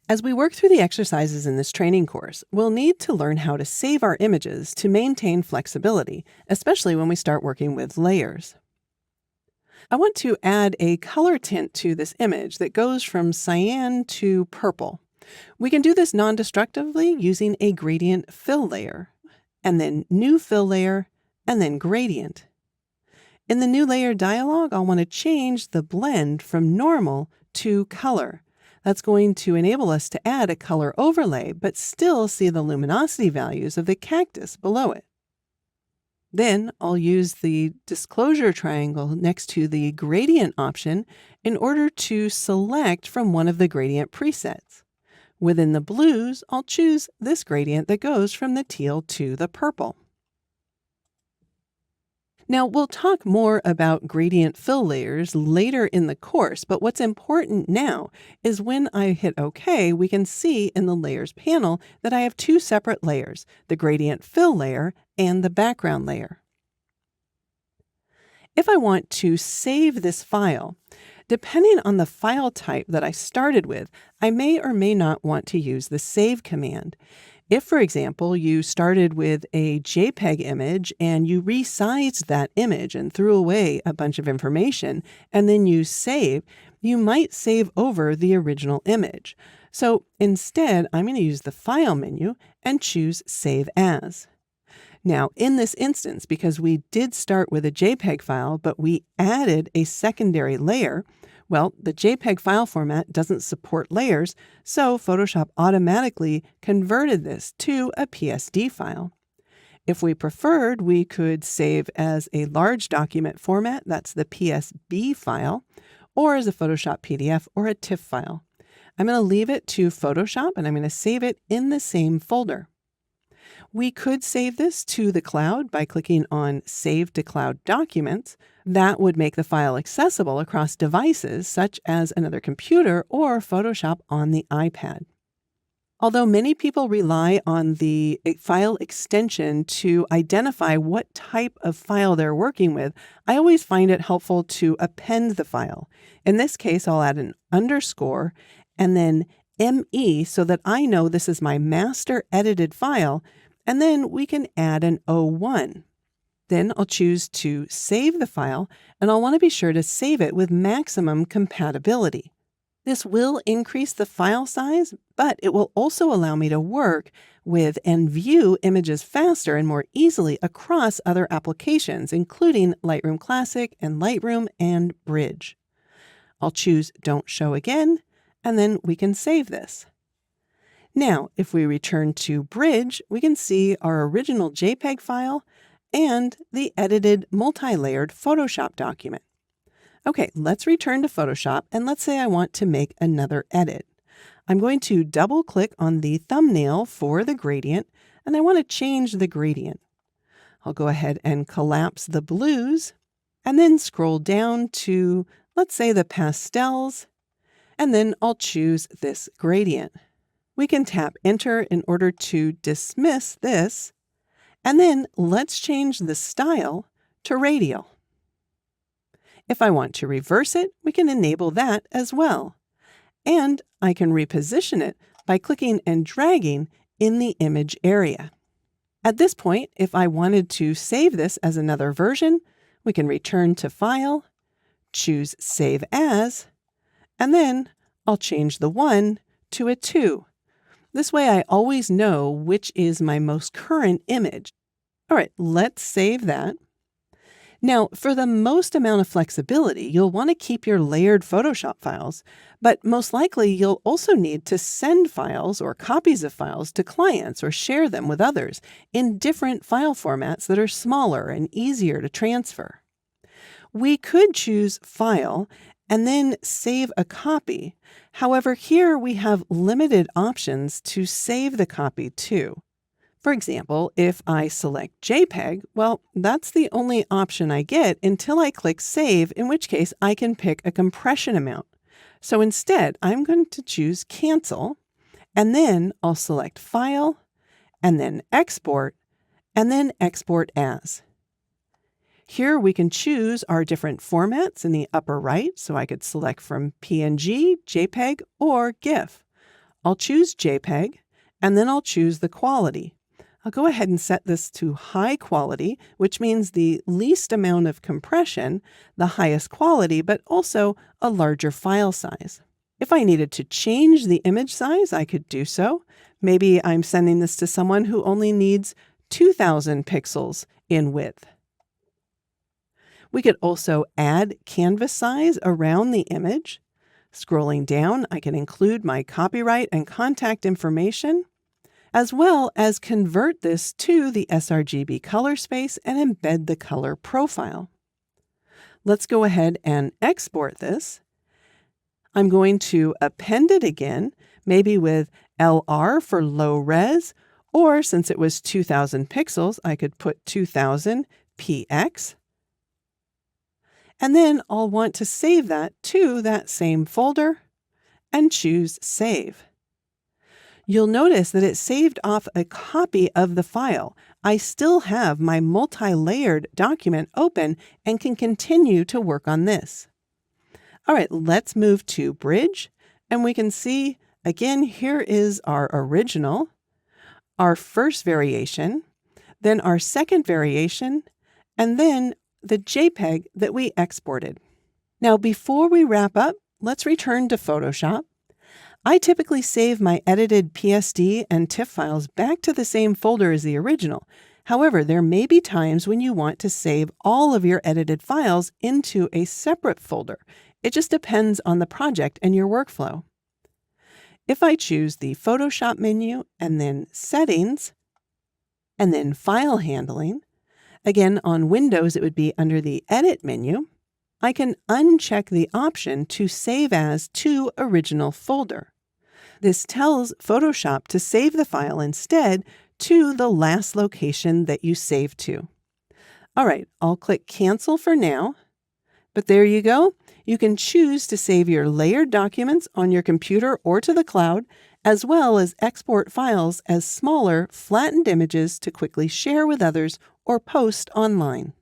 As we work through the exercises in this training course, we'll need to learn how to save our images to maintain flexibility, especially when we start working with layers. I want to add a color tint to this image that goes from cyan to purple. We can do this non-destructively using a gradient fill layer, and then new fill layer, and then gradient. In the new layer dialog, I'll want to change the blend from normal to color. That's going to enable us to add a color overlay, but still see the luminosity values of the cactus below it. Then I'll use the disclosure triangle next to the gradient option in order to select from one of the gradient presets. Within the blues, I'll choose this gradient that goes from the teal to the purple. Now, we'll talk more about gradient fill layers later in the course, but what's important now is when I hit OK, we can see in the Layers panel that I have two separate layers, the gradient fill layer and the background layer. If I want to save this file, depending on the file type that I started with, I may or may not want to use the Save command. If, for example, you started with a JPEG image and you resized that image and threw away a bunch of information, and then you save, you might save over the original image. So instead, I'm going to use the File menu and choose Save As. Now, in this instance, because we did start with a JPEG file, but we added a secondary layer, well, the JPEG file format doesn't support layers, so Photoshop automatically converted this to a PSD file. If we preferred, we could save as a large document format, that's the PSB file, or as a Photoshop PDF or a TIFF file. I'm going to leave it to Photoshop and I'm going to save it in the same folder. We could save this to the cloud by clicking on Save to Cloud Documents. That would make the file accessible across devices such as another computer or Photoshop on the iPad. Although many people rely on the file extension to identify what type of file they're working with, I always find it helpful to append the file. In this case, I'll add an underscore and then ME so that I know this is my master edited file, and then we can add an O1. Then I'll choose to save the file, and I'll want to be sure to save it with maximum compatibility. This will increase the file size, but it will also allow me to work with and view images faster and more easily across other applications, including Lightroom Classic and Lightroom and Bridge. I'll choose Don't Show Again, and then we can save this. Now, if we return to Bridge, we can see our original JPEG file and the edited multi-layered Photoshop document. Okay, let's return to Photoshop and let's say I want to make another edit. I'm going to double click on the thumbnail for the gradient and I want to change the gradient. I'll go ahead and collapse the blues and then scroll down to, let's say, the pastels, and then I'll choose this gradient. We can tap Enter in order to dismiss this, and then let's change the style to radial. If I want to reverse it, we can enable that as well. And I can reposition it by clicking and dragging in the image area. At this point, if I wanted to save this as another version, we can return to File, choose Save As, and then I'll change the 1 to a 2. This way I always know which is my most current image. All right, let's save that. Now, for the most amount of flexibility, you'll want to keep your layered Photoshop files, but most likely you'll also need to send files or copies of files to clients or share them with others in different file formats that are smaller and easier to transfer. We could choose File and then save a copy. However, here we have limited options to save the copy too. For example, if I select JPEG, well, that's the only option I get until I click Save, in which case I can pick a compression amount. So instead, I'm going to choose Cancel, and then I'll select File, and then Export, and then Export As. Here we can choose our different formats in the upper right, so I could select from PNG, JPEG, or GIF. I'll choose JPEG, and then I'll choose the quality. I'll go ahead and set this to high quality, which means the least amount of compression, the highest quality, but also a larger file size. If I needed to change the image size, I could do so. Maybe I'm sending this to someone who only needs 2000 pixels in width. We could also add canvas size around the image. Scrolling down, I can include my copyright and contact information, as well as convert this to the sRGB color space and embed the color profile. Let's go ahead and export this. I'm going to append it again, maybe with LR for low res, or since it was 2000 pixels, I could put 2000 px. And then I'll want to save that to that same folder and choose Save. You'll notice that it saved off a copy of the file. I still have my multi-layered document open and can continue to work on this. All right, let's move to Bridge, and we can see, again, here is our original, our first variation, then our second variation, and then the JPEG that we exported. Now, before we wrap up, let's return to Photoshop. I typically save my edited PSD and TIFF files back to the same folder as the original. However, there may be times when you want to save all of your edited files into a separate folder. It just depends on the project and your workflow. If I choose the Photoshop menu and then Settings, and then File Handling, again, on Windows, it would be under the Edit menu. I can uncheck the option to save as to original folder. This tells Photoshop to save the file instead to the last location that you saved to. All right, I'll click Cancel for now. But there you go. You can choose to save your layered documents on your computer or to the cloud, as well as export files as smaller, flattened images to quickly share with others or post online.